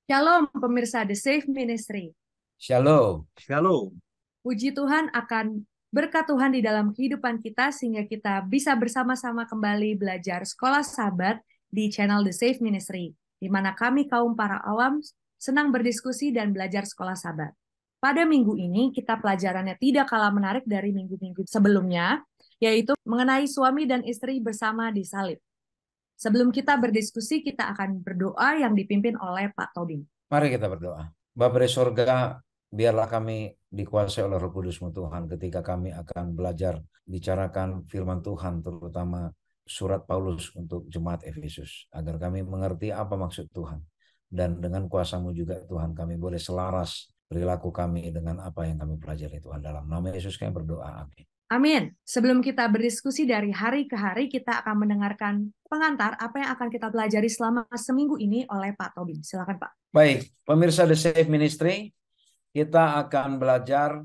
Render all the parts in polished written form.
Shalom pemirsa The Safe Ministry. Shalom. Shalom. Puji Tuhan akan berkat Tuhan di dalam kehidupan kita sehingga kita bisa bersama-sama kembali belajar sekolah sahabat di channel The Safe Ministry, di mana kami kaum para awam senang berdiskusi dan belajar sekolah sahabat. Pada minggu ini kita pelajarannya tidak kalah menarik dari minggu-minggu sebelumnya, yaitu mengenai suami dan istri bersama di salib. Sebelum kita berdiskusi, kita akan berdoa yang dipimpin oleh Pak Tobing. Mari kita berdoa. Bapa di sorga, biarlah kami dikuasai oleh Roh Kudus-Mu Tuhan ketika kami akan belajar bicarakan firman Tuhan, terutama surat Paulus untuk jemaat Efesus, agar kami mengerti apa maksud Tuhan. Dan dengan kuasa-Mu juga Tuhan, kami boleh selaras perilaku kami dengan apa yang kami pelajari Tuhan. Dalam nama Yesus kami berdoa. Amin. Amin. Sebelum kita berdiskusi dari hari ke hari, kita akan mendengarkan pengantar apa yang akan kita pelajari selama seminggu ini oleh Pak Tobing. Silakan Pak. Baik, pemirsa The Safe Ministry, kita akan belajar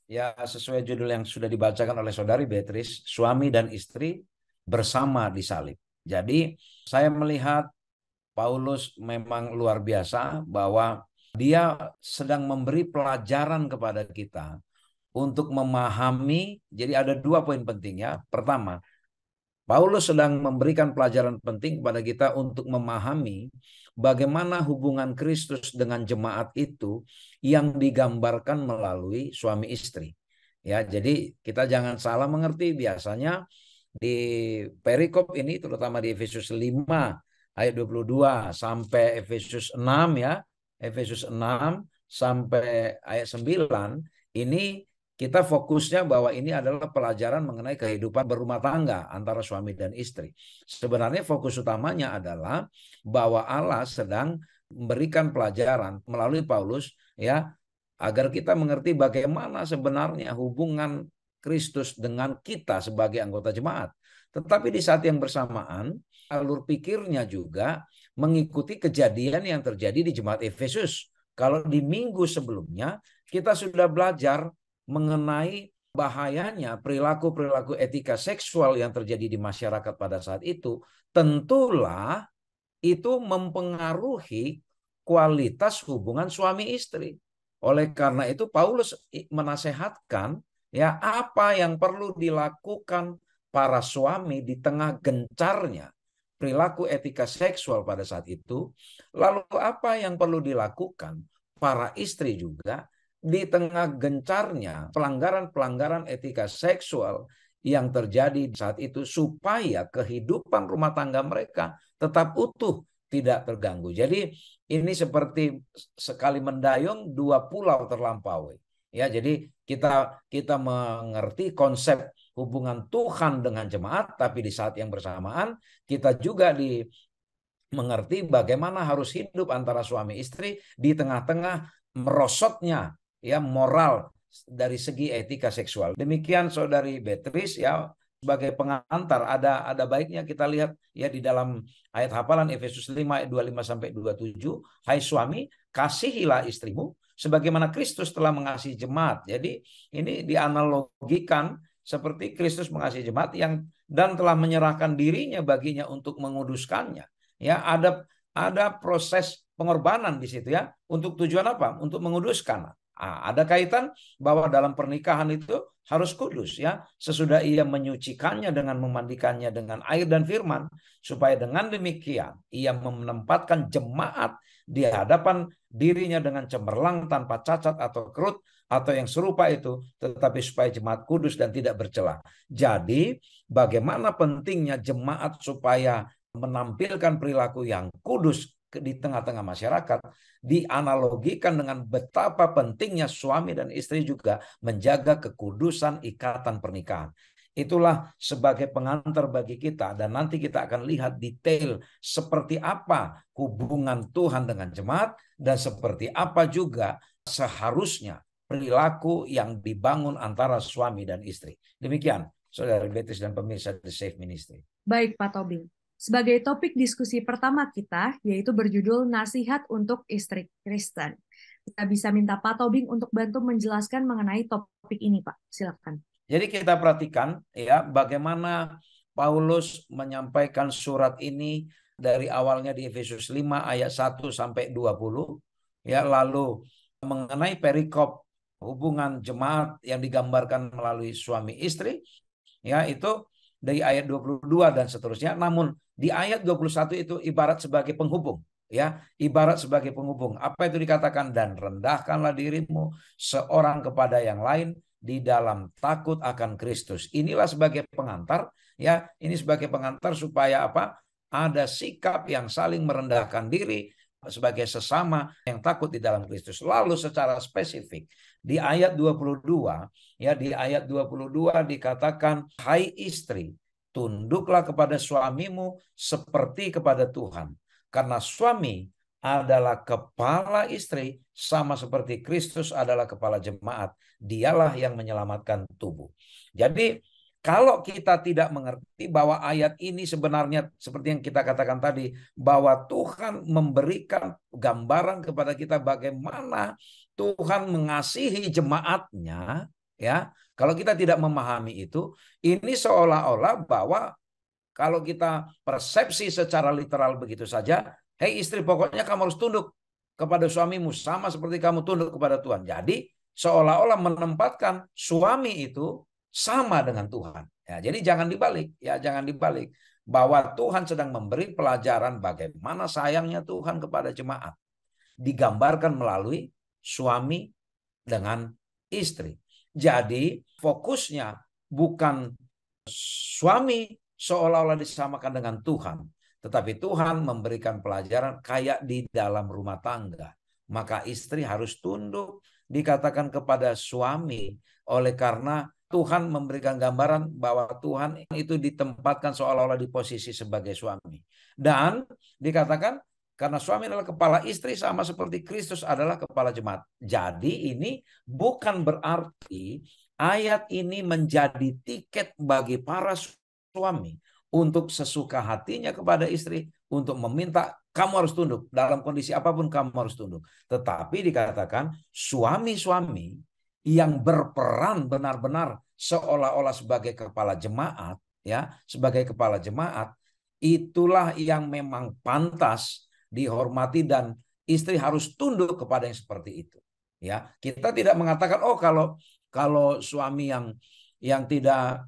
ya sesuai judul yang sudah dibacakan oleh Saudari Beatrice, suami dan istri bersama di salib. Jadi saya melihat Paulus memang luar biasa bahwa dia sedang memberi pelajaran kepada kita untuk memahami. Jadi ada dua poin pentingnya. Pertama, Paulus sedang memberikan pelajaran penting kepada kita untuk memahami bagaimana hubungan Kristus dengan jemaat itu yang digambarkan melalui suami istri. Ya, jadi kita jangan salah mengerti. Biasanya di perikop ini, terutama di Efesus 5 ayat 22 sampai Efesus 6 ya, Efesus 6 sampai ayat 9, ini kita fokusnya bahwa ini adalah pelajaran mengenai kehidupan berumah tangga antara suami dan istri. Sebenarnya fokus utamanya adalah bahwa Allah sedang memberikan pelajaran melalui Paulus ya, agar kita mengerti bagaimana sebenarnya hubungan Kristus dengan kita sebagai anggota jemaat. Tetapi di saat yang bersamaan, alur pikirnya juga mengikuti kejadian yang terjadi di jemaat Efesus. Kalau di minggu sebelumnya kita sudah belajar mengenai bahayanya perilaku-perilaku etika seksual yang terjadi di masyarakat pada saat itu, tentulah itu mempengaruhi kualitas hubungan suami istri. Oleh karena itu Paulus menasehatkan ya apa yang perlu dilakukan para suami di tengah gencarnya perilaku etika seksual pada saat itu, lalu apa yang perlu dilakukan para istri juga di tengah gencarnya pelanggaran-pelanggaran etika seksual yang terjadi saat itu, supaya kehidupan rumah tangga mereka tetap utuh, tidak terganggu. Jadi ini seperti sekali mendayung dua pulau terlampaui. Ya, jadi kita mengerti konsep hubungan Tuhan dengan jemaat, tapi di saat yang bersamaan kita juga mengerti bagaimana harus hidup antara suami istri di tengah-tengah merosotnya ya moral dari segi etika seksual. Demikian Saudari Beatrice ya, sebagai pengantar ada baiknya kita lihat ya di dalam ayat hafalan Efesus 5 ayat 25 sampai 27, hai suami, kasihilah istrimu sebagaimana Kristus telah mengasihi jemaat. Jadi ini dianalogikan seperti Kristus mengasihi jemaat yang dan telah menyerahkan dirinya baginya untuk menguduskannya. Ya, ada proses pengorbanan di situ ya. Untuk tujuan apa? Untuk menguduskan. Ada kaitan bahwa dalam pernikahan itu harus kudus ya. Sesudah ia menyucikannya dengan memandikannya dengan air dan firman, supaya dengan demikian ia menempatkan jemaat di hadapan dirinya dengan cemerlang, tanpa cacat atau kerut atau yang serupa itu, tetapi supaya jemaat kudus dan tidak bercela. Jadi bagaimana pentingnya jemaat supaya menampilkan perilaku yang kudus di tengah-tengah masyarakat, dianalogikan dengan betapa pentingnya suami dan istri juga menjaga kekudusan ikatan pernikahan. Itulah sebagai pengantar bagi kita, dan nanti kita akan lihat detail seperti apa hubungan Tuhan dengan jemaat dan seperti apa juga seharusnya perilaku yang dibangun antara suami dan istri. Demikian Saudara Beatrice dan pemirsa The Safe Ministry. Baik Pak Tobing. Sebagai topik diskusi pertama kita, yaitu berjudul Nasihat untuk Istri Kristen. Kita bisa minta Pak Tobing untuk bantu menjelaskan mengenai topik ini, Pak. Silakan. Jadi kita perhatikan ya bagaimana Paulus menyampaikan surat ini dari awalnya di Efesus 5 ayat 1 sampai 20, ya, lalu mengenai perikop hubungan jemaat yang digambarkan melalui suami istri, ya, itu dari ayat 22 dan seterusnya. Namun di ayat 21 itu ibarat sebagai penghubung, ya, ibarat sebagai penghubung. Apa itu dikatakan? Dan rendahkanlah dirimu seorang kepada yang lain di dalam takut akan Kristus. Inilah sebagai pengantar, ya, ini sebagai pengantar supaya apa? Ada sikap yang saling merendahkan diri sebagai sesama yang takut di dalam Kristus. Lalu secara spesifik di ayat 22, ya, di ayat 22 dikatakan, hai istri, tunduklah kepada suamimu seperti kepada Tuhan. Karena suami adalah kepala istri sama seperti Kristus adalah kepala jemaat. Dialah yang menyelamatkan tubuh. Jadi kalau kita tidak mengerti bahwa ayat ini sebenarnya seperti yang kita katakan tadi, bahwa Tuhan memberikan gambaran kepada kita bagaimana Tuhan mengasihi jemaatnya, ya. Kalau kita tidak memahami itu, ini seolah-olah bahwa kalau kita persepsi secara literal begitu saja, hei istri, pokoknya kamu harus tunduk kepada suamimu sama seperti kamu tunduk kepada Tuhan. Jadi seolah-olah menempatkan suami itu sama dengan Tuhan. Ya, jadi jangan dibalik, ya, jangan dibalik bahwa Tuhan sedang memberi pelajaran bagaimana sayangnya Tuhan kepada jemaat. Digambarkan melalui suami dengan istri. Jadi fokusnya bukan suami seolah-olah disamakan dengan Tuhan, tetapi Tuhan memberikan pelajaran kayak di dalam rumah tangga. Maka istri harus tunduk, dikatakan kepada suami, oleh karena Tuhan memberikan gambaran bahwa Tuhan itu ditempatkan seolah-olah di posisi sebagai suami. Dan dikatakan karena suami adalah kepala istri sama seperti Kristus adalah kepala jemaat. Jadi ini bukan berarti ayat ini menjadi tiket bagi para suami untuk sesuka hatinya kepada istri, untuk meminta kamu harus tunduk, dalam kondisi apapun kamu harus tunduk. Tetapi dikatakan suami-suami yang berperan benar-benar seolah-olah sebagai kepala jemaat, ya, sebagai kepala jemaat, itulah yang memang pantas dihormati dan istri harus tunduk kepada yang seperti itu. Ya, kita tidak mengatakan kalau suami yang tidak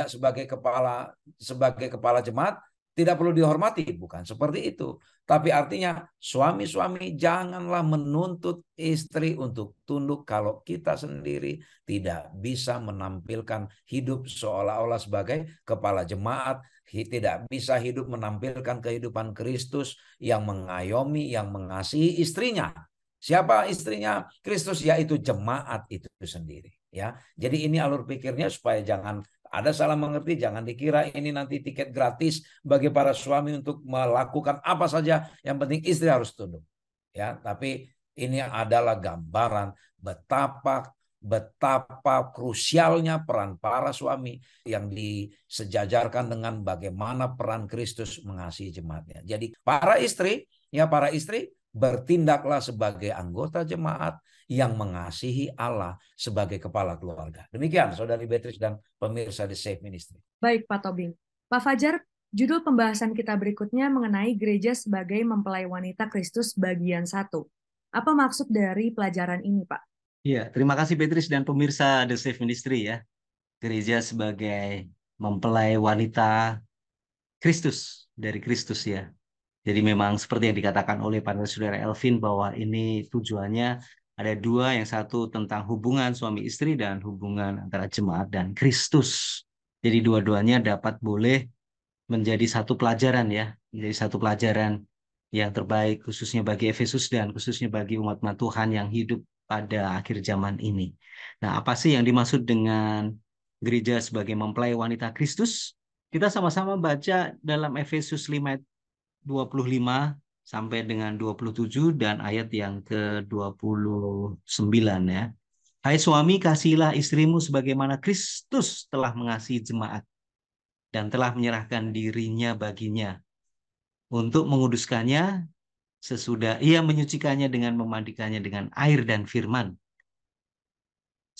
sebagai kepala jemaat tidak perlu dihormati, bukan seperti itu. Tapi artinya suami-suami janganlah menuntut istri untuk tunduk kalau kita sendiri tidak bisa menampilkan hidup seolah-olah sebagai kepala jemaat, tidak bisa hidup menampilkan kehidupan Kristus yang mengayomi, yang mengasihi istrinya. Siapa istrinya Kristus? Yaitu jemaat itu sendiri. Ya, jadi ini alur pikirnya supaya jangan ada salah mengerti, jangan dikira ini nanti tiket gratis bagi para suami untuk melakukan apa saja, yang penting istri harus tunduk. Ya, tapi ini adalah gambaran betapa krusialnya peran para suami yang disejajarkan dengan bagaimana peran Kristus mengasihi jemaatnya. Jadi para istri bertindaklah sebagai anggota jemaat yang mengasihi Allah sebagai kepala keluarga. Demikian Saudari Beatrice dan pemirsa The Safe Ministry. Baik Pak Tobing. Pak Fajar, judul pembahasan kita berikutnya mengenai gereja sebagai mempelai wanita Kristus bagian 1. Apa maksud dari pelajaran ini, Pak? Iya, terima kasih Beatrice dan pemirsa The Safe Ministry, ya. Gereja sebagai mempelai wanita Kristus, dari Kristus, ya. Jadi memang seperti yang dikatakan oleh para saudara Elvin bahwa ini tujuannya ada dua, yang satu tentang hubungan suami istri dan hubungan antara jemaat dan Kristus. Jadi dua-duanya boleh menjadi satu pelajaran, ya, menjadi satu pelajaran yang terbaik khususnya bagi Efesus dan khususnya bagi umat-umat Tuhan yang hidup pada akhir zaman ini. Nah, apa sih yang dimaksud dengan gereja sebagai mempelai wanita Kristus? Kita sama-sama baca dalam Efesus 5:25 sampai dengan 27 dan ayat yang ke-29, ya. Hai suami, kasihilah istrimu sebagaimana Kristus telah mengasihi jemaat dan telah menyerahkan dirinya baginya untuk menguduskannya sesudah ia menyucikannya dengan memandikannya dengan air dan firman,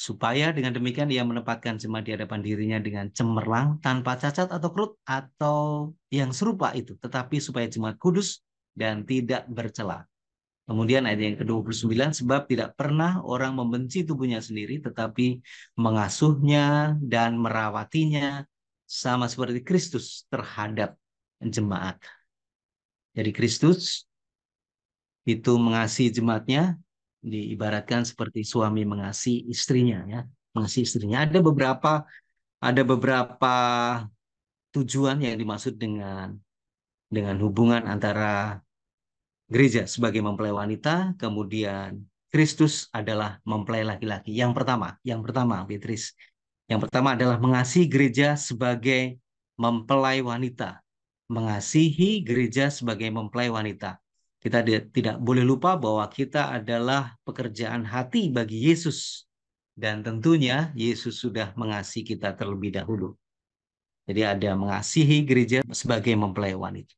supaya dengan demikian ia menempatkan jemaat di hadapan dirinya dengan cemerlang, tanpa cacat atau kerut atau yang serupa itu, tetapi supaya jemaat kudus dan tidak bercela. Kemudian ayat yang ke-29, sebab tidak pernah orang membenci tubuhnya sendiri, tetapi mengasuhnya dan merawatinya sama seperti Kristus terhadap jemaat. Jadi Kristus itu mengasihi jemaatnya, diibaratkan seperti suami mengasihi istrinya, ya, mengasihi istrinya. Ada beberapa tujuan yang dimaksud dengan hubungan antara gereja sebagai mempelai wanita, kemudian Kristus adalah mempelai laki-laki. Yang pertama, Beatrice, yang pertama adalah mengasihi gereja sebagai mempelai wanita. Mengasihi gereja sebagai mempelai wanita. Kita tidak boleh lupa bahwa kita adalah pekerjaan hati bagi Yesus. Dan tentunya Yesus sudah mengasihi kita terlebih dahulu. Jadi ada mengasihi gereja sebagai mempelai wanita.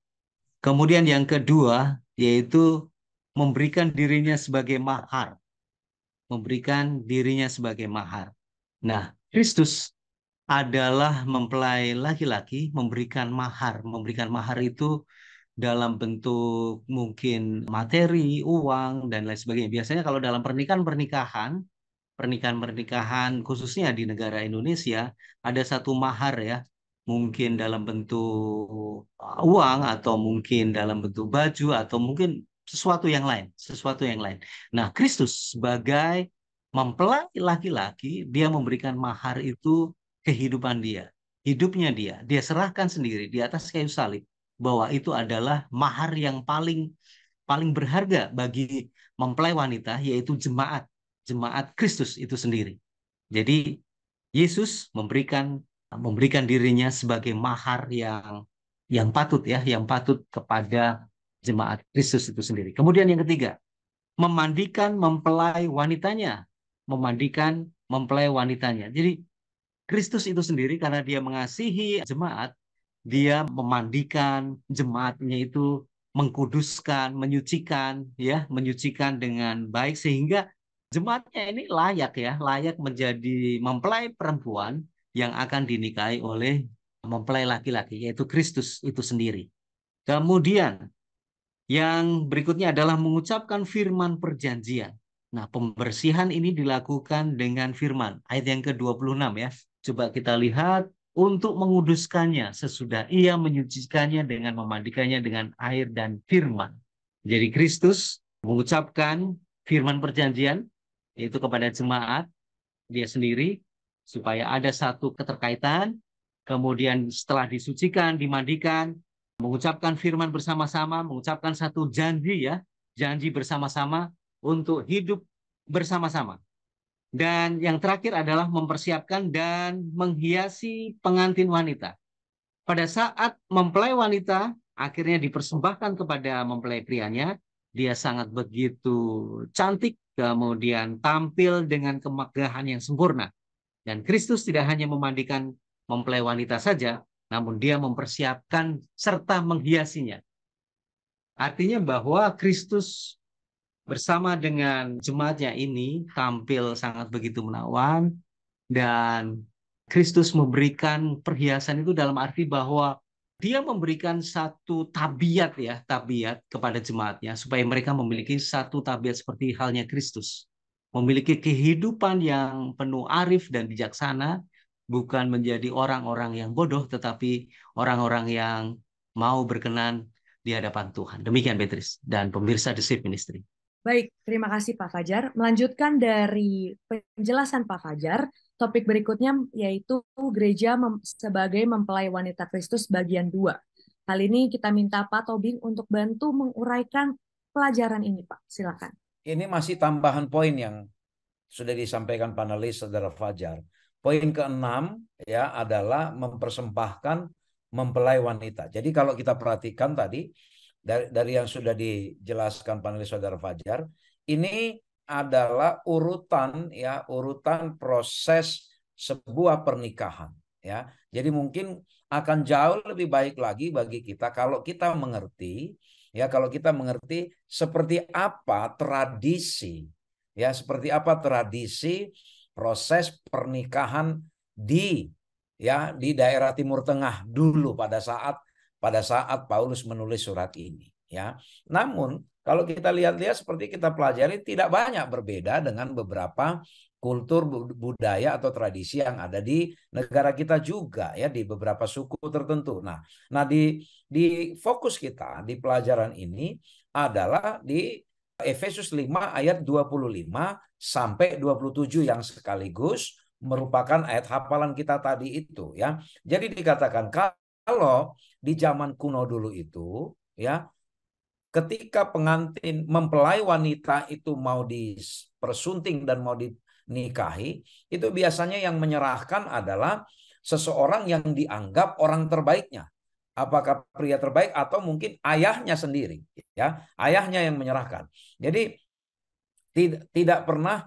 Kemudian yang kedua, yaitu memberikan dirinya sebagai mahar. Memberikan dirinya sebagai mahar. Nah, Kristus adalah mempelai laki-laki, memberikan mahar. Memberikan mahar itu dalam bentuk mungkin materi, uang, dan lain sebagainya. Biasanya kalau dalam pernikahan khususnya di negara Indonesia, ada satu mahar, ya. Mungkin dalam bentuk uang, atau mungkin dalam bentuk baju, atau mungkin sesuatu yang lain. Nah, Kristus sebagai mempelai laki-laki, dia memberikan mahar itu kehidupan dia, hidupnya dia serahkan sendiri di atas kayu salib, bahwa itu adalah mahar yang paling paling berharga bagi mempelai wanita, yaitu jemaat Kristus itu sendiri. Jadi Yesus memberikan dirinya sebagai mahar yang patut kepada jemaat Kristus itu sendiri. Kemudian yang ketiga, memandikan mempelai wanitanya. Jadi Kristus itu sendiri, karena dia mengasihi jemaat, dia memandikan jemaatnya itu, mengkuduskan, menyucikan dengan baik, sehingga jemaatnya ini layak menjadi mempelai perempuan yang akan dinikahi oleh mempelai laki-laki, yaitu Kristus itu sendiri. Kemudian yang berikutnya adalah mengucapkan firman perjanjian. Nah, pembersihan ini dilakukan dengan firman. Ayat yang ke-26, ya. Coba kita lihat, untuk menguduskannya sesudah ia menyucikannya dengan memandikannya dengan air dan firman. Jadi Kristus mengucapkan firman perjanjian, yaitu kepada jemaat dia sendiri, supaya ada satu keterkaitan. Kemudian setelah disucikan, dimandikan, mengucapkan firman bersama-sama, mengucapkan satu janji bersama-sama untuk hidup bersama-sama. Dan yang terakhir adalah mempersiapkan dan menghiasi pengantin wanita. Pada saat mempelai wanita akhirnya dipersembahkan kepada mempelai prianya, dia sangat begitu cantik, kemudian tampil dengan kemegahan yang sempurna. Dan Kristus tidak hanya memandikan mempelai wanita saja, namun dia mempersiapkan serta menghiasinya. Artinya bahwa Kristus bersama dengan jemaatnya ini tampil sangat begitu menawan, dan Kristus memberikan perhiasan itu dalam arti bahwa dia memberikan satu tabiat kepada jemaatnya, supaya mereka memiliki satu tabiat seperti halnya Kristus. Memiliki kehidupan yang penuh arif dan bijaksana, bukan menjadi orang-orang yang bodoh, tetapi orang-orang yang mau berkenan di hadapan Tuhan. Demikian Beatrice dan pemirsa The Safe Ministry. Baik, terima kasih Pak Fajar. Melanjutkan dari penjelasan Pak Fajar, topik berikutnya yaitu gereja sebagai mempelai wanita Kristus bagian 2. Kali ini kita minta Pak Tobing untuk bantu menguraikan pelajaran ini, Pak. Silakan. Ini masih tambahan poin yang sudah disampaikan panelis Saudara Fajar. Poin ke-6 ya adalah mempersembahkan mempelai wanita. Jadi kalau kita perhatikan tadi dari yang sudah dijelaskan panelis Saudara Fajar, ini adalah urutan proses sebuah pernikahan, ya. Jadi mungkin akan jauh lebih baik lagi bagi kita kalau kita mengerti seperti apa tradisi proses pernikahan di daerah Timur Tengah dulu pada saat Paulus menulis surat ini, ya. Namun kalau kita lihat-lihat seperti kita pelajari tidak banyak berbeda dengan beberapa kultur budaya atau tradisi yang ada di negara kita juga, ya, di beberapa suku tertentu. Nah, di fokus kita di pelajaran ini adalah di Efesus 5 ayat 25 sampai 27 yang sekaligus merupakan ayat hafalan kita tadi itu, ya. Jadi dikatakan kalau di zaman kuno dulu itu, ya, ketika pengantin mempelai wanita itu mau dipersunting dan mau dinikahi, itu biasanya yang menyerahkan adalah seseorang yang dianggap orang terbaiknya. Apakah pria terbaik atau mungkin ayahnya sendiri, ya, ayahnya yang menyerahkan. Jadi tidak pernah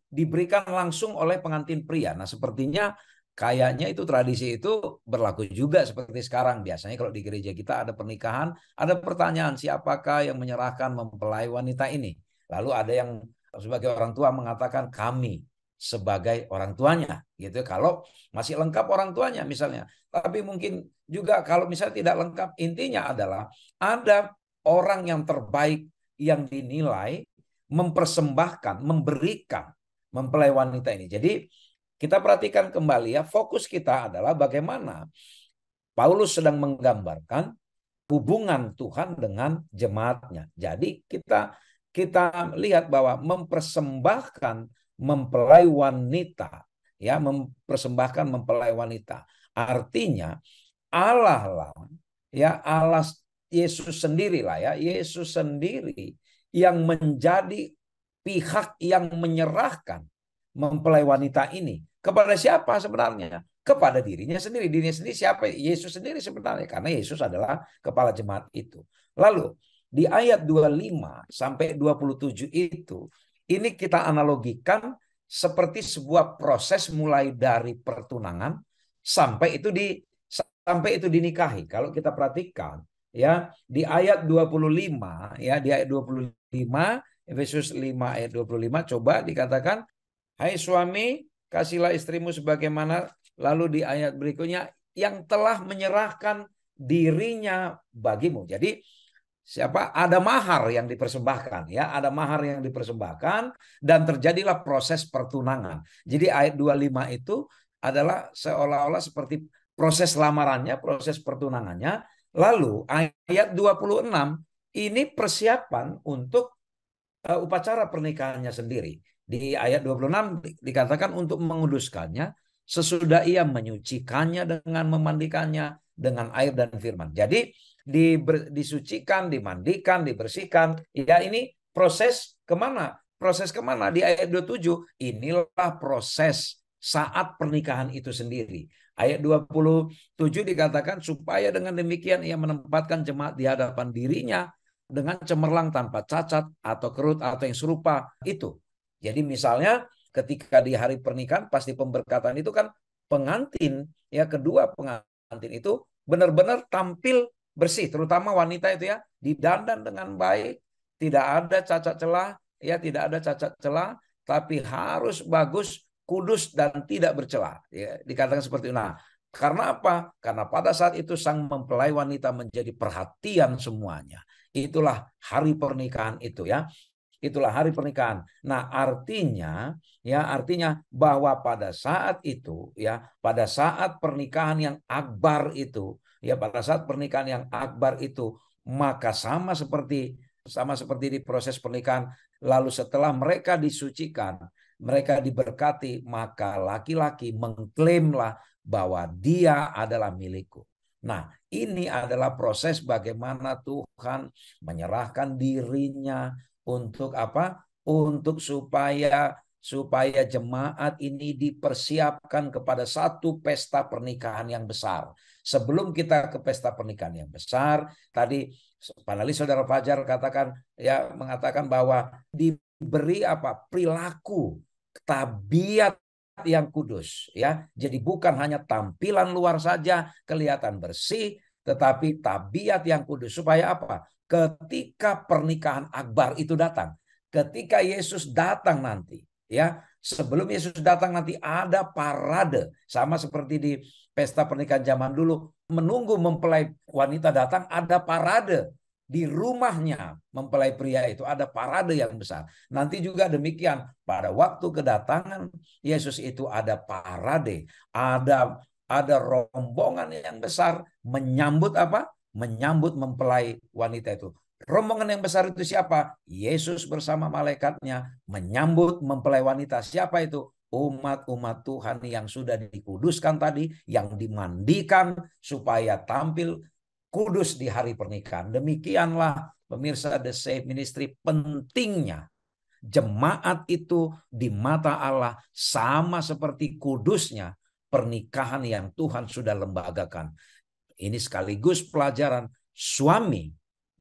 diberikan langsung oleh pengantin pria. Nah, sepertinya kayaknya itu tradisi itu berlaku juga seperti sekarang. Biasanya kalau di gereja kita ada pernikahan, ada pertanyaan siapakah yang menyerahkan mempelai wanita ini. Lalu ada yang sebagai orang tua mengatakan kami sebagai orang tuanya, gitu. Kalau masih lengkap orang tuanya misalnya. Tapi mungkin juga kalau misalnya tidak lengkap, intinya adalah ada orang yang terbaik yang dinilai mempersembahkan, memberikan mempelai wanita ini. Jadi kita perhatikan kembali, ya, fokus kita adalah bagaimana Paulus sedang menggambarkan hubungan Tuhan dengan jemaatnya. Jadi kita lihat bahwa mempersembahkan mempelai wanita, ya, mempersembahkan mempelai wanita. Artinya Allah lah, ya, Allah Yesus sendirilah, ya, Yesus sendiri yang menjadi pihak yang menyerahkan mempelai wanita ini kepada siapa sebenarnya? Kepada dirinya sendiri. Dirinya sendiri siapa? Yesus sendiri sebenarnya, karena Yesus adalah kepala jemaat itu. Lalu di ayat 25 sampai 27 itu, ini kita analogikan seperti sebuah proses mulai dari pertunangan sampai itu dinikahi. Kalau kita perhatikan, ya, di ayat 25, ya, di ayat 25 Efesus 5 ayat 25 coba dikatakan, hai suami, kasihlah istrimu sebagaimana. Lalu di ayat berikutnya, yang telah menyerahkan dirinya bagimu. Jadi siapa? Ada mahar yang dipersembahkan, ya, ada mahar yang dipersembahkan dan terjadilah proses pertunangan. Jadi ayat 25 itu adalah seolah-olah seperti proses lamarannya, proses pertunangannya. Lalu ayat 26 ini persiapan untuk upacara pernikahannya sendiri. Di ayat 26 dikatakan untuk menguduskannya sesudah ia menyucikannya dengan memandikannya dengan air dan firman. Jadi disucikan, dimandikan, dibersihkan. Ya, ini proses kemana? Proses kemana? Di ayat 27, inilah proses saat pernikahan itu sendiri. Ayat 27 dikatakan supaya dengan demikian ia menempatkan jemaat di hadapan dirinya dengan cemerlang tanpa cacat atau kerut atau yang serupa itu. Jadi misalnya ketika di hari pernikahan pasti pemberkatan itu kan pengantin, ya, kedua pengantin itu benar-benar tampil bersih, terutama wanita itu, ya, didandan dengan baik, tidak ada cacat celah, ya, tidak ada cacat celah, tapi harus bagus, kudus dan tidak bercelah, ya, dikatakan seperti itu. Nah, karena apa? Karena pada saat itu sang mempelai wanita menjadi perhatian semuanya. Itulah hari pernikahan itu, ya. Itulah hari pernikahan. Nah, artinya bahwa pada saat itu, ya, pada saat pernikahan yang akbar itu, ya, pada saat pernikahan yang akbar itu, maka sama seperti di proses pernikahan, lalu setelah mereka disucikan, mereka diberkati, maka laki-laki mengklaimlah bahwa dia adalah milikku. Nah, ini adalah proses bagaimana Tuhan menyerahkan dirinya untuk apa? Untuk supaya jemaat ini dipersiapkan kepada satu pesta pernikahan yang besar. Sebelum kita ke pesta pernikahan yang besar, tadi panelis Saudara Fajar mengatakan bahwa diberi apa? Perilaku, tabiat yang kudus, ya. Jadi bukan hanya tampilan luar saja kelihatan bersih, tetapi tabiat yang kudus supaya apa? Ketika pernikahan akbar itu datang, ketika Yesus datang nanti, ya, Sebelum Yesus datang nanti ada parade. Sama seperti di pesta pernikahan zaman dulu. Menunggu mempelai wanita datang, ada parade. Di rumahnya mempelai pria itu ada parade yang besar. Nanti juga demikian. Pada waktu kedatangan Yesus itu ada parade. Ada rombongan yang besar menyambut apa? Menyambut mempelai wanita itu. Rombongan yang besar itu siapa? Yesus bersama malaikatnya menyambut mempelai wanita. Siapa itu? Umat-umat Tuhan yang sudah dikuduskan tadi, yang dimandikan supaya tampil kudus di hari pernikahan. Demikianlah pemirsa The Safe Ministry, pentingnya jemaat itu di mata Allah sama seperti kudusnya pernikahan yang Tuhan sudah lembagakan. Ini sekaligus pelajaran suami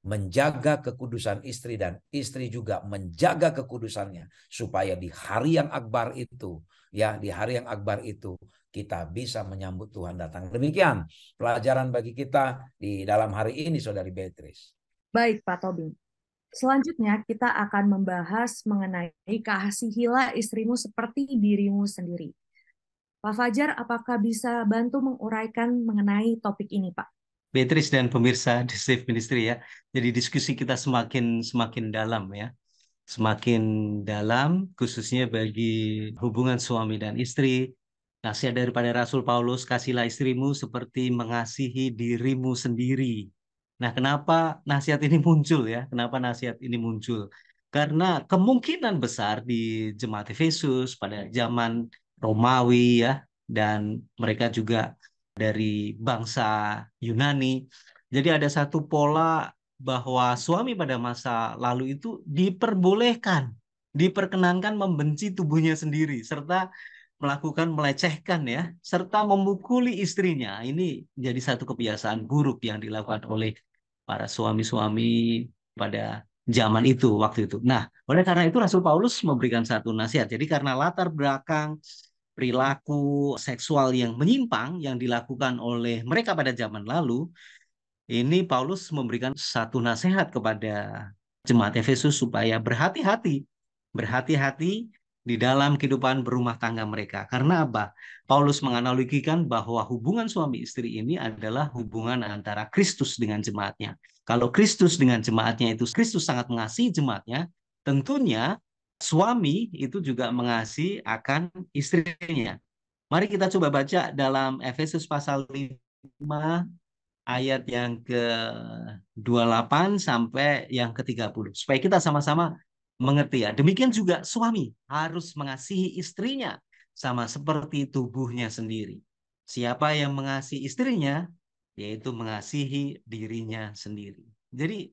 menjaga kekudusan istri dan istri juga menjaga kekudusannya supaya di hari yang akbar itu, ya, di hari yang akbar itu kita bisa menyambut Tuhan datang. Demikian pelajaran bagi kita di dalam hari ini, Saudari Beatrice. Baik, Pak Tobing. Selanjutnya kita akan membahas mengenai kasihilah istrimu seperti dirimu sendiri. Pak Fajar, apakah bisa bantu menguraikan mengenai topik ini, Pak? Beatrice dan pemirsa The Safe Ministry ya. Jadi diskusi kita semakin dalam ya. Semakin dalam khususnya bagi hubungan suami dan istri. Nasihat daripada Rasul Paulus, kasihlah istrimu seperti mengasihi dirimu sendiri. Nah, kenapa nasihat ini muncul ya? Kenapa nasihat ini muncul? Karena kemungkinan besar di jemaat Efesus pada zaman Romawi ya, dan mereka juga dari bangsa Yunani. Jadi ada satu pola bahwa suami pada masa lalu itu diperbolehkan, diperkenankan membenci tubuhnya sendiri, serta melakukan melecehkan ya, serta memukuli istrinya. Ini jadi satu kebiasaan buruk yang dilakukan oleh para suami-suami pada zaman itu, waktu itu. Nah, oleh karena itu Rasul Paulus memberikan satu nasihat. Jadi karena latar belakang perilaku seksual yang menyimpang yang dilakukan oleh mereka pada zaman lalu, ini Paulus memberikan satu nasihat kepada jemaat Efesus supaya berhati-hati, berhati-hati di dalam kehidupan berumah tangga mereka. Karena apa? Paulus menganalogikan bahwa hubungan suami istri ini adalah hubungan antara Kristus dengan jemaatnya. Kalau Kristus dengan jemaatnya itu, Kristus sangat mengasihi jemaatnya, tentunya suami itu juga mengasihi akan istrinya. Mari kita coba baca dalam Efesus pasal 5 ayat yang ke-28 sampai yang ke-30. Supaya kita sama-sama mengerti ya. Demikian juga suami harus mengasihi istrinya sama seperti tubuhnya sendiri. Siapa yang mengasihi istrinya, yaitu mengasihi dirinya sendiri. Jadi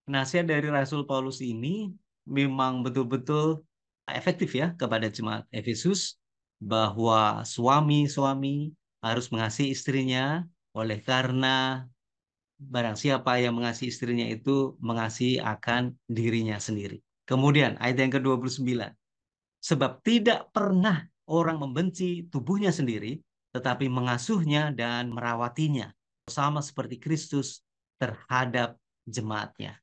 nasihat dari Rasul Paulus ini memang betul-betul efektif ya kepada jemaat Efesus, bahwa suami-suami harus mengasihi istrinya, oleh karena barang siapa yang mengasihi istrinya itu mengasihi akan dirinya sendiri. Kemudian ayat yang ke-29. Sebab tidak pernah orang membenci tubuhnya sendiri, tetapi mengasuhnya dan merawatinya. Sama seperti Kristus terhadap jemaatnya.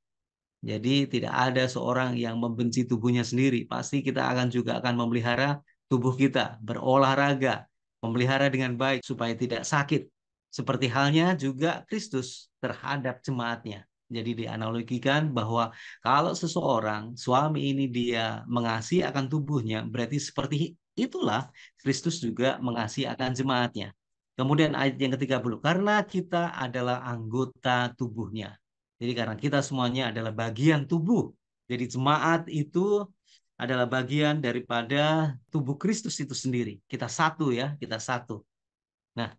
Jadi tidak ada seorang yang membenci tubuhnya sendiri. Pasti kita juga akan memelihara tubuh kita, berolahraga, memelihara dengan baik supaya tidak sakit. Seperti halnya juga Kristus terhadap jemaatnya. Jadi dianalogikan bahwa kalau seseorang, suami ini dia mengasihi akan tubuhnya, berarti seperti itulah Kristus juga mengasihi akan jemaatnya. Kemudian ayat yang ke-30, karena kita adalah anggota tubuhnya. Jadi karena kita semuanya adalah bagian tubuh. Jadi jemaat itu adalah bagian daripada tubuh Kristus itu sendiri. Kita satu ya, kita satu. Nah,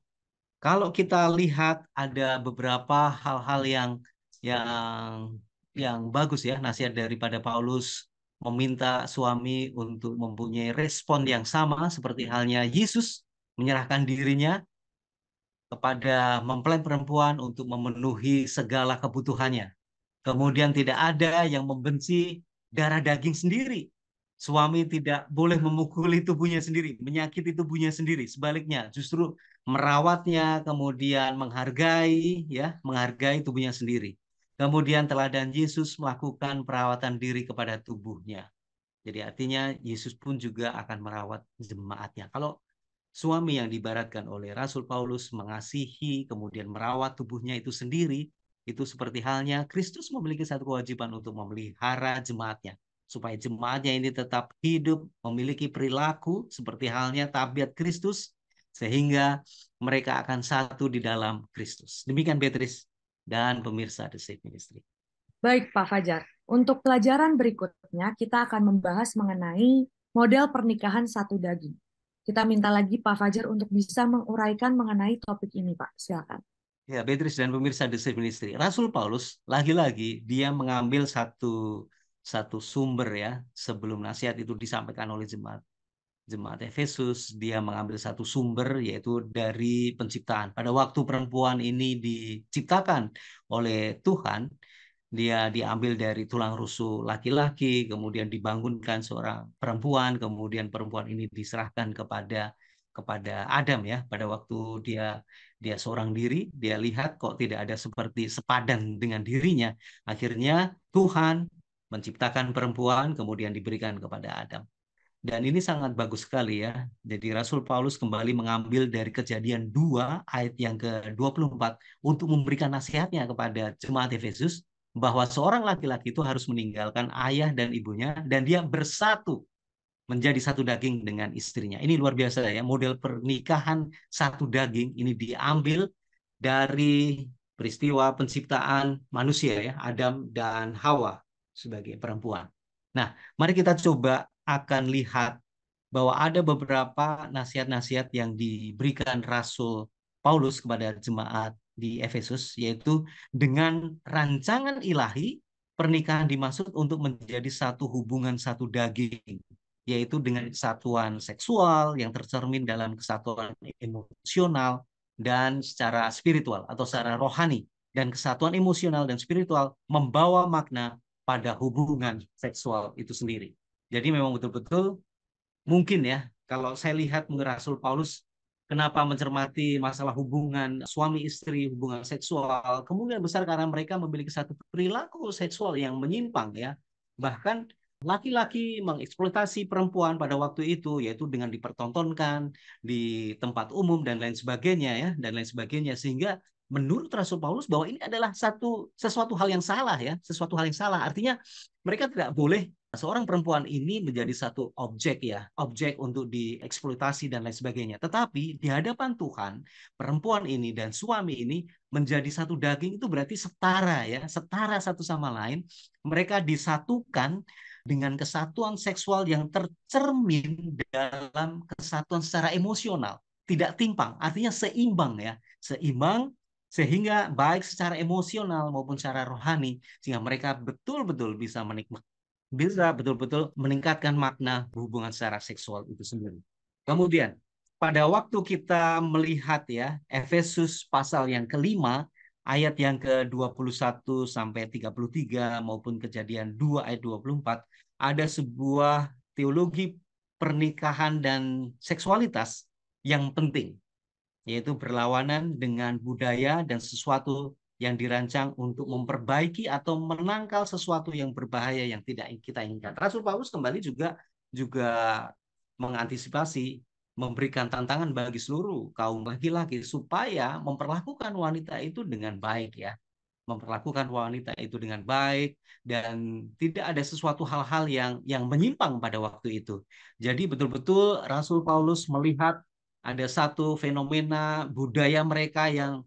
kalau kita lihat ada beberapa hal-hal yang bagus ya, nasihat daripada Paulus meminta suami untuk mempunyai respon yang sama seperti halnya Yesus menyerahkan dirinya kepada mempelai perempuan untuk memenuhi segala kebutuhannya. Kemudian tidak ada yang membenci darah daging sendiri. Suami tidak boleh memukuli tubuhnya sendiri, menyakiti tubuhnya sendiri. Sebaliknya, justru merawatnya, kemudian menghargai tubuhnya sendiri. Kemudian teladan Yesus melakukan perawatan diri kepada tubuhnya. Jadi artinya Yesus pun juga akan merawat jemaatnya. Kalau suami yang diibaratkan oleh Rasul Paulus mengasihi, kemudian merawat tubuhnya itu sendiri, itu seperti halnya Kristus memiliki satu kewajiban untuk memelihara jemaatnya. Supaya jemaatnya ini tetap hidup, memiliki perilaku seperti halnya tabiat Kristus, sehingga mereka akan satu di dalam Kristus. Demikian Beatrice dan pemirsa The Safe Ministry. Baik, Pak Fajar. Untuk pelajaran berikutnya, kita akan membahas mengenai model pernikahan satu daging. Kita minta lagi Pak Fajar untuk bisa menguraikan mengenai topik ini, Pak. Silakan. Ya, Beatrice dan pemirsa The Safe Ministry. Rasul Paulus lagi-lagi dia mengambil satu sumber ya sebelum nasihat itu disampaikan oleh jemaat Efesus. Dia mengambil satu sumber yaitu dari penciptaan. Pada waktu perempuan ini diciptakan oleh Tuhan, dia diambil dari tulang rusuk laki-laki, kemudian dibangunkan seorang perempuan, kemudian perempuan ini diserahkan kepada Adam ya. Pada waktu dia seorang diri, dia lihat kok tidak ada seperti sepadan dengan dirinya. Akhirnya Tuhan menciptakan perempuan, kemudian diberikan kepada Adam. Dan ini sangat bagus sekali ya. Jadi Rasul Paulus kembali mengambil dari Kejadian 2 ayat yang ke-24 untuk memberikan nasihatnya kepada jemaat Efesus bahwa seorang laki-laki itu harus meninggalkan ayah dan ibunya dan dia bersatu menjadi satu daging dengan istrinya. Ini luar biasa ya, model pernikahan satu daging ini diambil dari peristiwa penciptaan manusia ya, Adam dan Hawa sebagai perempuan. Nah, mari kita coba akan lihat bahwa ada beberapa nasihat-nasihat yang diberikan Rasul Paulus kepada jemaat di Efesus, yaitu dengan rancangan ilahi, pernikahan dimaksud untuk menjadi satu hubungan satu daging, yaitu dengan kesatuan seksual yang tercermin dalam kesatuan emosional dan secara spiritual atau secara rohani. Dan kesatuan emosional dan spiritual membawa makna pada hubungan seksual itu sendiri. Jadi memang betul-betul mungkin ya, kalau saya lihat Rasul Paulus kenapa mencermati masalah hubungan suami istri, hubungan seksual, kemungkinan besar karena mereka memiliki satu perilaku seksual yang menyimpang ya. Bahkan laki-laki mengeksploitasi perempuan pada waktu itu, yaitu dengan dipertontonkan di tempat umum dan lain sebagainya ya, dan lain sebagainya, sehingga menurut Rasul Paulus bahwa ini adalah sesuatu hal yang salah ya, sesuatu hal yang salah. Artinya mereka tidak boleh seorang perempuan ini menjadi satu objek ya, objek untuk dieksploitasi dan lain sebagainya. Tetapi di hadapan Tuhan, perempuan ini dan suami ini menjadi satu daging itu berarti setara ya, setara satu sama lain. Mereka disatukan dengan kesatuan seksual yang tercermin dalam kesatuan secara emosional, tidak timpang, artinya seimbang ya, seimbang sehingga baik secara emosional maupun secara rohani, sehingga mereka betul-betul bisa betul-betul meningkatkan makna hubungan secara seksual itu sendiri. Kemudian, pada waktu kita melihat ya, Efesus pasal yang kelima, ayat yang ke-21 sampai 33 maupun Kejadian 2 ayat 24, ada sebuah teologi pernikahan dan seksualitas yang penting, yaitu berlawanan dengan budaya dan sesuatu yang dirancang untuk memperbaiki atau menangkal sesuatu yang berbahaya yang tidak kita inginkan. Rasul Paulus kembali juga mengantisipasi, memberikan tantangan bagi seluruh kaum laki-laki supaya memperlakukan wanita itu dengan baik ya. Memperlakukan wanita itu dengan baik dan tidak ada sesuatu hal-hal yang menyimpang pada waktu itu. Jadi betul-betul Rasul Paulus melihat ada satu fenomena budaya mereka yang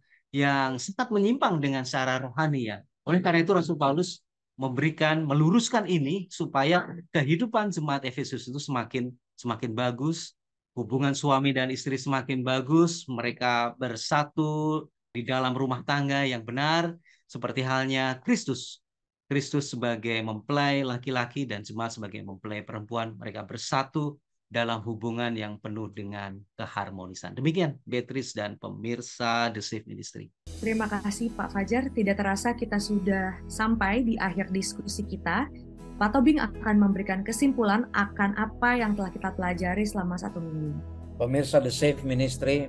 sangat menyimpang dengan secara rohani ya. Oleh karena itu Rasul Paulus meluruskan ini supaya kehidupan jemaat Efesus itu semakin bagus, hubungan suami dan istri semakin bagus, mereka bersatu di dalam rumah tangga yang benar, seperti halnya Kristus. Kristus sebagai mempelai laki-laki dan jemaat sebagai mempelai perempuan, mereka bersatu dalam hubungan yang penuh dengan keharmonisan. Demikian Beatrice dan pemirsa The Safe Ministry. Terima kasih Pak Fajar. Tidak terasa kita sudah sampai di akhir diskusi kita. Pak Tobing akan memberikan kesimpulan akan apa yang telah kita pelajari selama 1 minggu. Pemirsa The Safe Ministry,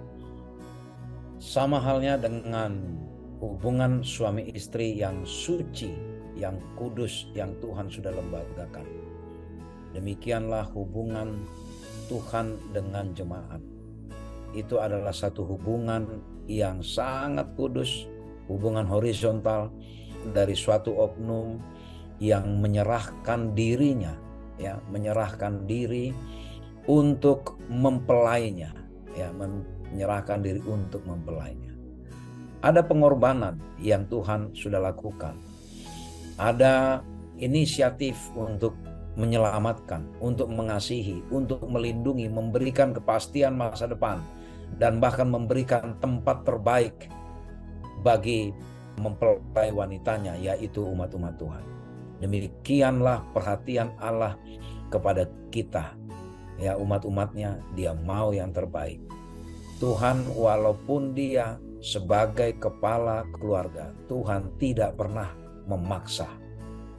sama halnya dengan hubungan suami istri yang suci, yang kudus, yang Tuhan sudah lembagakan. Demikianlah hubungan Tuhan dengan jemaat. Itu adalah satu hubungan yang sangat kudus, hubungan horizontal dari suatu oknum yang menyerahkan dirinya, ya, menyerahkan diri untuk mempelainya, ya, menyerahkan diri untuk mempelainya. Ada pengorbanan yang Tuhan sudah lakukan. Ada inisiatif untuk menyelamatkan, untuk mengasihi, untuk melindungi, memberikan kepastian masa depan, dan bahkan memberikan tempat terbaik bagi mempelai wanitanya, yaitu umat-umat Tuhan. Demikianlah perhatian Allah kepada kita, ya, umat-umatnya. Dia mau yang terbaik. Tuhan walaupun dia sebagai kepala keluarga, Tuhan tidak pernah memaksa,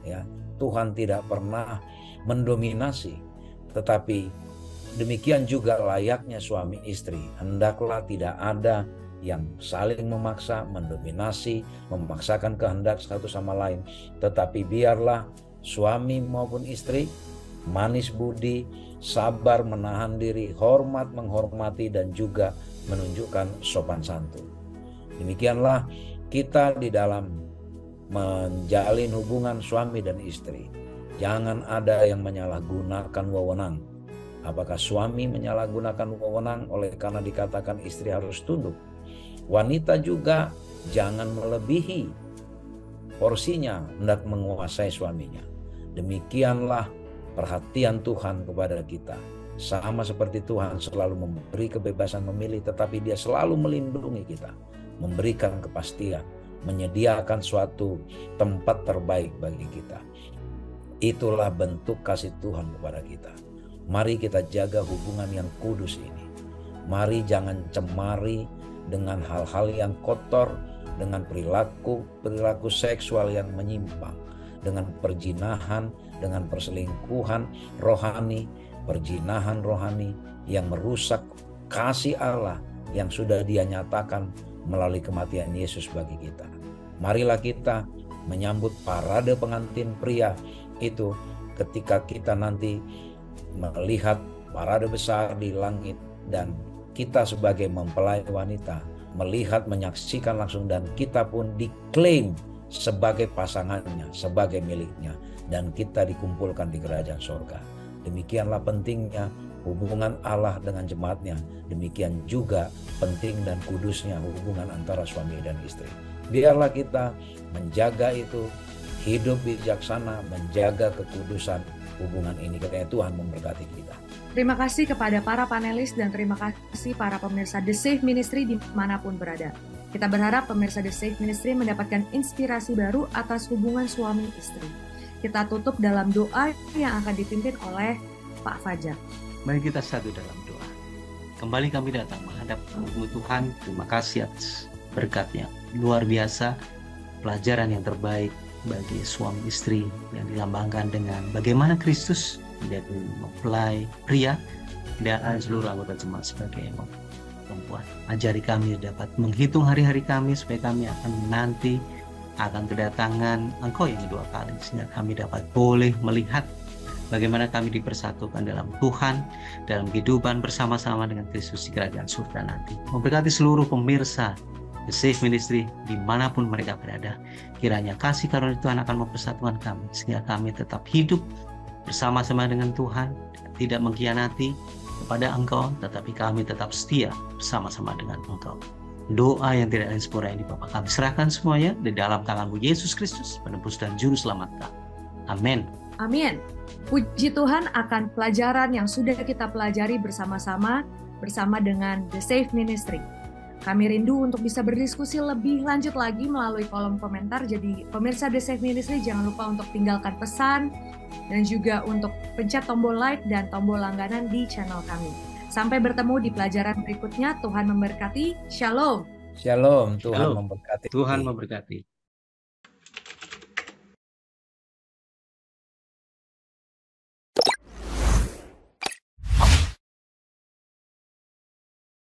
ya. Tuhan tidak pernah mendominasi, tetapi demikian juga layaknya suami istri. Hendaklah tidak ada yang saling memaksa, mendominasi, memaksakan kehendak satu sama lain, tetapi biarlah suami maupun istri manis budi, sabar, menahan diri, hormat, menghormati, dan juga menunjukkan sopan santun. Demikianlah kita di dalam menjalin hubungan suami dan istri. Jangan ada yang menyalahgunakan wewenang. Apakah suami menyalahgunakan wewenang oleh karena dikatakan istri harus tunduk? Wanita juga jangan melebihi porsinya hendak menguasai suaminya. Demikianlah perhatian Tuhan kepada kita. Sama seperti Tuhan selalu memberi kebebasan memilih, tetapi Dia selalu melindungi kita, memberikan kepastian, menyediakan suatu tempat terbaik bagi kita. Itulah bentuk kasih Tuhan kepada kita. Mari kita jaga hubungan yang kudus ini. Mari jangan cemari dengan hal-hal yang kotor, dengan perilaku seksual yang menyimpang, dengan perzinahan, dengan perselingkuhan rohani, perzinahan rohani yang merusak kasih Allah yang sudah Dia nyatakan melalui kematian Yesus bagi kita. Marilah kita menyambut parade pengantin pria itu ketika kita nanti melihat parade besar di langit, dan kita sebagai mempelai wanita melihat, menyaksikan langsung, dan kita pun diklaim sebagai pasangannya, sebagai miliknya, dan kita dikumpulkan di kerajaan sorga. Demikianlah pentingnya hubungan Allah dengan jemaatnya. Demikian juga penting dan kudusnya hubungan antara suami dan istri. Biarlah kita menjaga itu, hidup bijaksana, menjaga kekudusan hubungan ini. Kiranya Tuhan memberkati kita. Terima kasih kepada para panelis dan terima kasih para pemirsa The Safe Ministry dimanapun berada. Kita berharap pemirsa The Safe Ministry mendapatkan inspirasi baru atas hubungan suami istri. Kita tutup dalam doa yang akan dipimpin oleh Pak Fajar. Mari kita satu dalam doa. Kembali kami datang menghadap Tuhan. Terima kasih atas berkat-Nya luar biasa, pelajaran yang terbaik bagi suami istri yang dilambangkan dengan bagaimana Kristus menjadi mempelai pria dan seluruh anggota jemaat sebagai perempuan. Ajari kami dapat menghitung hari-hari kami supaya kami akan nanti akan kedatangan Engkau yang kedua kali, sehingga kami dapat boleh melihat bagaimana kami dipersatukan dalam Tuhan, dalam kehidupan bersama-sama dengan Kristus di kerajaan surga nanti. Memberkati seluruh pemirsa The Safe Ministry dimanapun mereka berada. Kiranya kasih karunia Tuhan akan mempersatukan kami, sehingga kami tetap hidup bersama-sama dengan Tuhan, tidak mengkhianati kepada Engkau, tetapi kami tetap setia bersama-sama dengan Engkau. Doa yang tidak lain sempurna yang di Bapa kami serahkan semuanya di dalam tangan-Mu Yesus Kristus, penebus dan juru selamat kami. Amin. Amin. Puji Tuhan akan pelajaran yang sudah kita pelajari bersama-sama dengan The Safe Ministry. Kami rindu untuk bisa berdiskusi lebih lanjut lagi melalui kolom komentar. Jadi pemirsa The Safe Ministry jangan lupa untuk tinggalkan pesan dan juga untuk pencet tombol like dan tombol langganan di channel kami. Sampai bertemu di pelajaran berikutnya. Tuhan memberkati. Shalom. Shalom. Tuhan Shalom. memberkati. Tuhan memberkati.